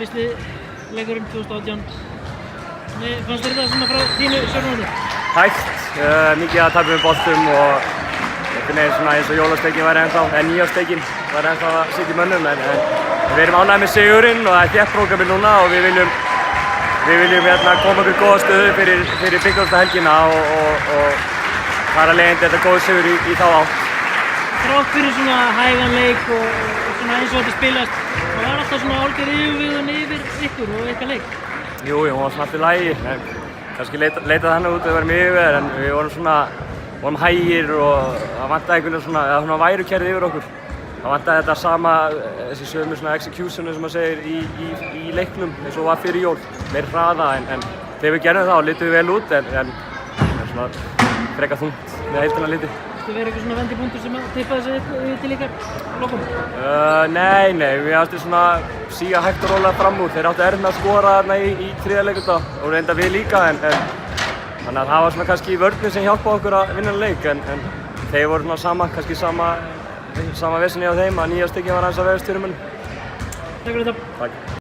fyrsti leikurinn 2018. Fannst þér þetta svona frá þínu sjónarhorni? Hægt, mikið að tapa með boltum og einhvern veginn svona eins og jólasteikinn væri ennþá, eða nýjásteikinn væri ennþá að sitja í mönnum en við erum ánægðir með sigurinn og það er þétt prógrammi núna og við viljum koma okkur í góða stöðu fyrir Byggarúrslitahelgina og þar af leiðandi er þetta góð sigur í þá átt. Þrátt fyrir svona hægan leik og svona eins og þetta spilast, það var alltaf svona hálfgerð yfirvegun yfir ykkur og ykkar leik? Jú, hún var svona allt í lagi, en kannski leitaði þannig út að við varum yfirvegaðir en við vorum hægir og það vantaði einhvern veginn svona værukerfi yfir okkur. Það vantaði þetta sama, þessi sömu svona executionu sem maður segir í leiknum eins og var fyrir jól, meiri hraða en þegar við gerðum það litum við vel út en svona frekar þungt með heildina liti. Þú verið eitthvað svona vendipunktur sem tippaði sig til ykkar lokum? Nei, við áttum svona síga hægt og rólega fram úr. Þeir áttu erfitt með að skora þarna í þriðja leikluta og reynda við líka en þannig að það var svona kannski vörnin sem hjálpaði okkur að vinna leik en þeir voru svona sama vesenni á þeim að nýja stikki var aðeins að vegast fyrir mönnum. Takk fyrir þetta. Takk.